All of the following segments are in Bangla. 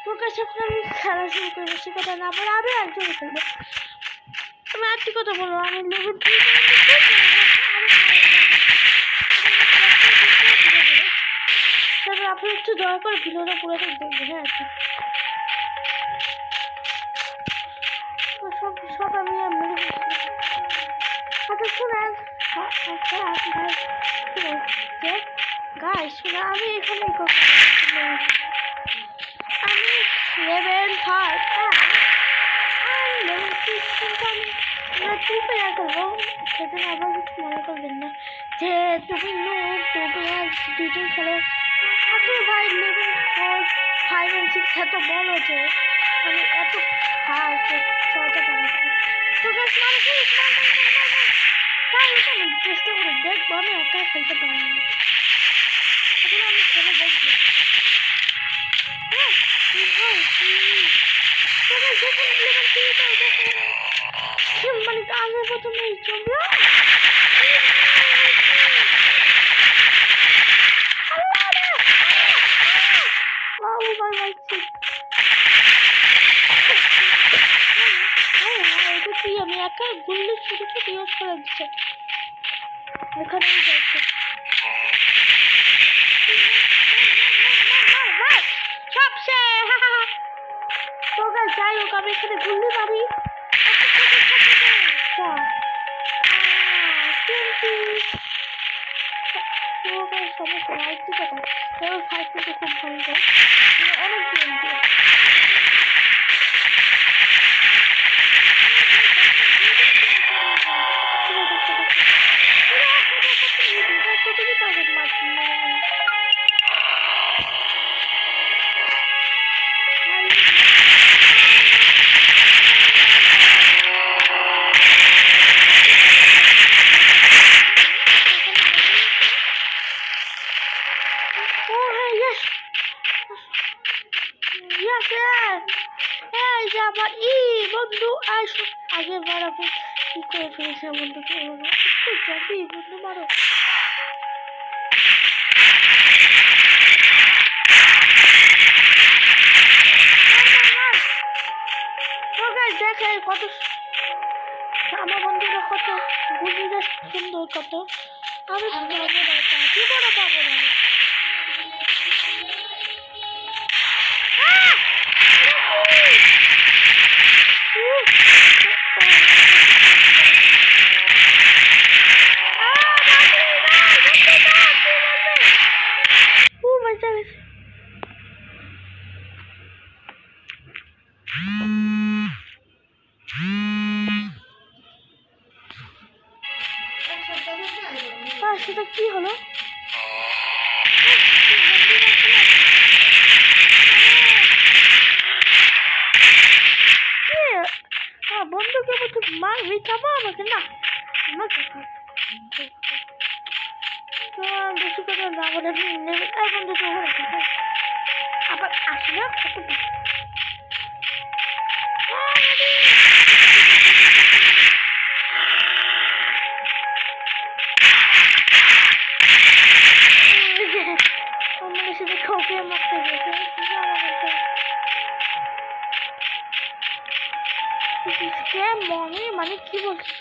প্রকাশ এখন আমি খেলা শুরু করে বেশি কথা না বলে আরও একজন খেলবো। আমি আরেকটি কথা বলবো, আমি লেভেল 3 তবে আপনি একটু দয়া করে ভিডিওটা পুরো দেখবেন। হ্যাঁ সব আমি আচ্ছা শুনেন গাইস শুনে আমি এখানে আমি লেভেল 5 আমি লেভেল 6 কিন্তু আমি 2 প্লেয়ার করবো, সেজন্য আবার কিছু মনে করবেন না যে তুমি দুজন খেলো। আপনি ভাই লেভেল 4 5 and 6 এত বলো যে আমি এত খারাপ চলতে পারি তো গাছ আমি চেষ্টা করে দেখবো, আমি একা খেলতে পারি না, এখন আমি খেলে দেখবো। মানে আগে প্রথমে চললো আমি একা গুল্লি ছোট ছোট ইউজ করে দিচ্ছে এখানে যাচ্ছে যাই হোক আমি এখানে গুল্লি মারি সমস্যা না একটু কথা ফাইভ কিন্তু খুব ভয়ঙ্কর অনেক আমার বন্ধু আগের বার আপনি কি করে ফেলেছে বন্ধুকে যাবি বন্ধু মারো দেখে কত আমার বন্ধুরা কত গুলিটা সুন্দর কত আমি কি করে পাবো না সেটা কি হলো বন্ধুকে মারবি খাবো আমাকে না আমাকে বেশি কথা না বলে বন্ধুকে আবার আসি না সেটা খোঁপে মারতে গেছে মনে মানে কি বলছিস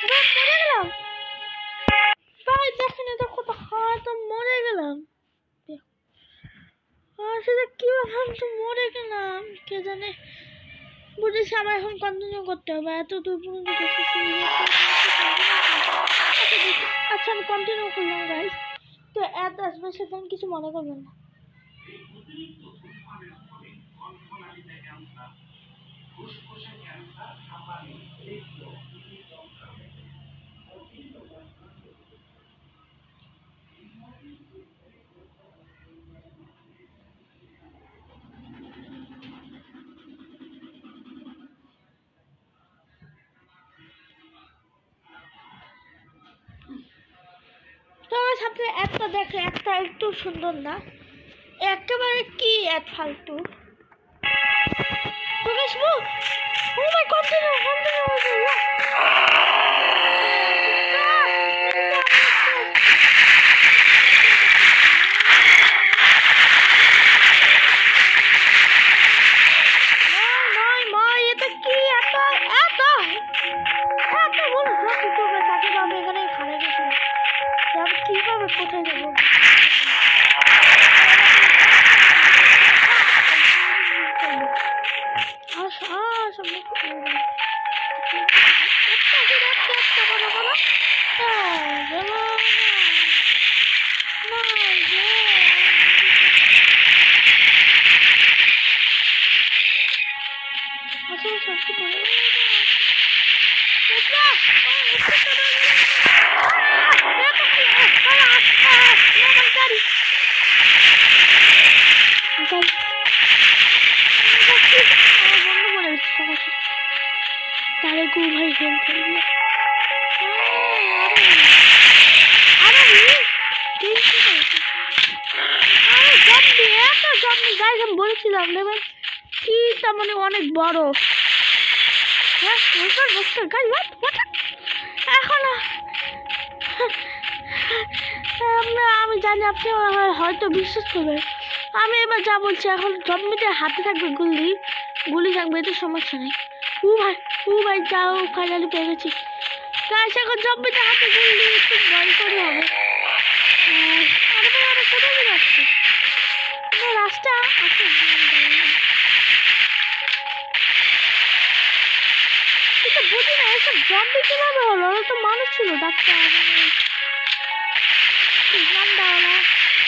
মরে গেলাম তাই দেখেন দেখো তো হয়তো মরে গেলাম সেটা কি ভাবলাম তো মরে গেলাম কে জানে বুঝেছি আমার এখন কন্টিনিউ করতে হবে এত দূর পর্যন্ত আচ্ছা আমি কন্টিনিউ করলাম গাইস তো এত আসবে সেদিন কিছু মনে করবেন না সাথে একটা দেখে একটা একটু সুন্দর না একেবারে কি এক ফালতু তোকে শুভ ও মাই কন্টিনিউ কিভাবে কোথায় যাবো তারে গু ভাই খেলতে বলেছিলাম নেবেন কি তার মানে অনেক বড় এখন আমি জানি আপনি হয়তো বিশ্বাস করবেন আমি এবার যা বলছি এখন জম্বিদের হাতে থাকবে গুলি থাকবে এতে সমস্যা নেই ও ভাই যাও ফাইনালি পেয়ে গেছি গাছ এখন জম্বিদের হাতে গুলি একটু ভয় করে হবে কোথায় যাচ্ছে রাস্তা আছে বুঝি না এসব জম্বি কিভাবে হলো ওরা তো মানুষ ছিল ডাক্তার জানদাওয়ালা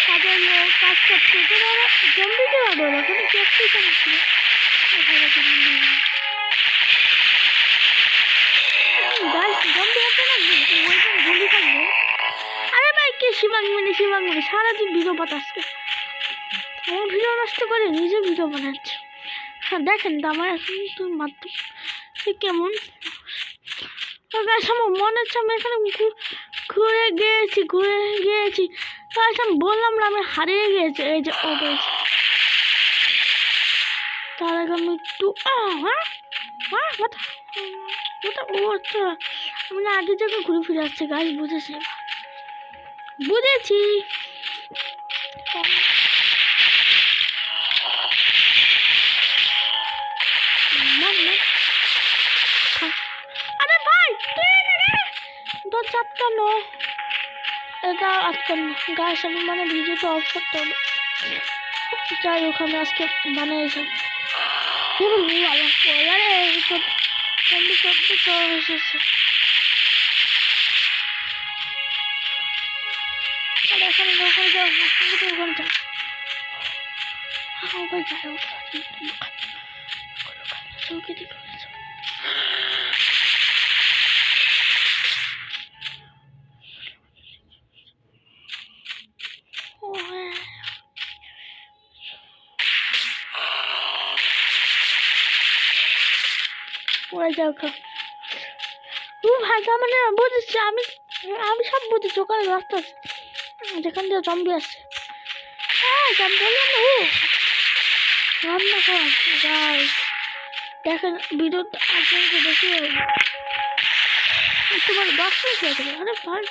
তাদের কাজ করছে ওরা জম্বি কিভাবে হলো ওখানে দেখতেই ছিল জম্বি হাতে না গুলি থাকবে আরে ভাই কে শিবাঙ্গিনী সারাদিন ভিডিও পাঠাচ্ছে আমার ভিডিও নষ্ট করে নিজে ভিডিও বানাচ্ছে হ্যাঁ দেখেন তো আমার এখন তোর মাধ্যম সে কেমন আমার মনে হচ্ছে আমি এখানে ঘুরে গিয়েছি আমি বললাম না আমি হারিয়ে গিয়েছি এই যে ও বলছি তার আগে আমি একটু আমি না আগের জায়গায় ঘুরে ফিরে আসছি গাছ বুঝেছি আরে ভাই চারটা নো এটা আজকে গাছ আমি মানে ভিডিওটা অফ করতে হবে যাই হোক আমি আজকে বানিয়েছি মানে বুঝেছি আমি সব বুঝেছি ওখানে রাস্তা আছে যেখান দিয়ে জম্বি আসছে রান্না করা দেখেন ভিডিওটা আপনাকে বেশি তোমার 10 মিনিট হয়ে যাবে আরে ভাই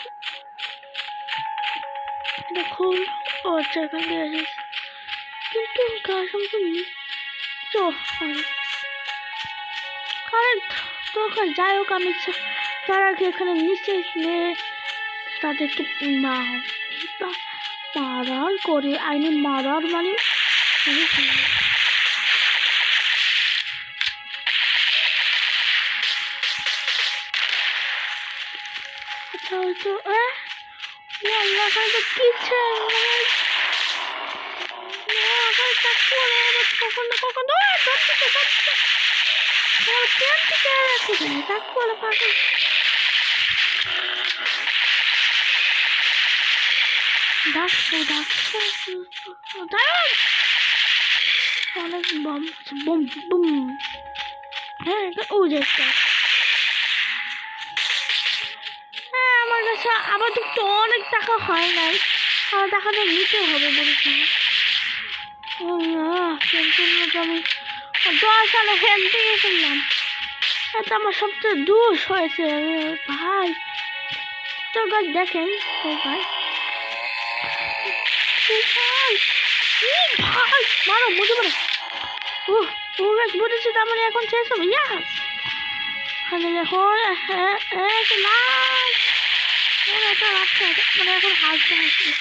দেখুন ও আচ্ছা এখান দিয়ে এসেছে কিন্তু গাছ তো কারেন্ট তো যাই হোক আমি তারা এখানে নিচে তাদেরকে মারার করে আইনি মারার মানে আচ্ছা হয়তো কিচ্ছে কখনো অনেক বম বুম বুম হ্যাঁ ও যেটা হ্যাঁ আমার কাছে আমার তো অনেক টাকা হয় নাই আমার টাকাটা নিতে হবে বলেছি আমি সালে হেলতে গেছিলাম, এটা আমার সবচেয়ে দোষ হয়েছে ভাই। তো গাছ দেখেন তো ভাই, ভাই মারো বুঝতে পারো। ও গাছ বুঝেছি, তার মানে এখন শেষ হবে। ইয়াস এখন মানে এখন হাসতে হাসবে।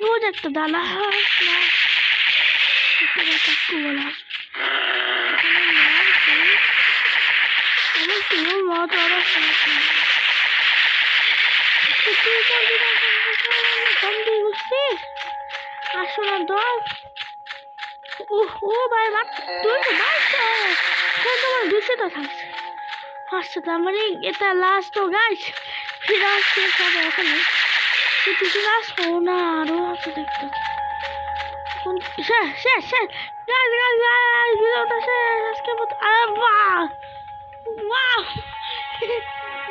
রোজ একটা দালা বলা আসো না দশ। ও ভাই তোমার 200টা থাকছে। আচ্ছা তার মানে এটা লাস্ট তো গাছ, ফিরে আসছে সবাই এখন কিছু গাছ। ও না আরো আছে দেখতে। শেষ শেষ শেষ গাছ গাছ গাছ ভিডিওটা শেষ আজকে মতো।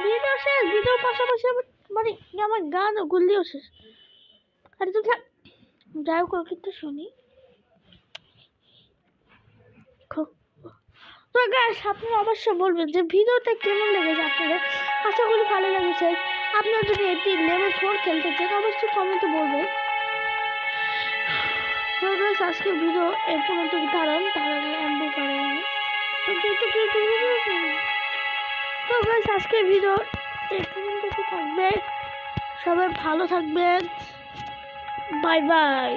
ভিডিও শেষ, ভিডিওর পাশাপাশি মানে আমার গান গুলিও শেষ। আর তো যাই হোক কিন্তু শুনি। তো গাইস আপনারা অবশ্যই বলবেন যে ভিডিওটা কেমন লেগেছে আপনাদের। আশা করি ভালো লেগেছে। আপনারা যদি এটি লেভেল 4 খেলতে চান অবশ্যই কমেন্টে বলবেন। তো গাইস আজকে ভিডিও এই পর্যন্ত দাঁড়ান এমবি করেন। তো গাইস আজকে ভিডিও এই পর্যন্ত থাকবে। সবাই ভালো থাকবেন। Bye bye.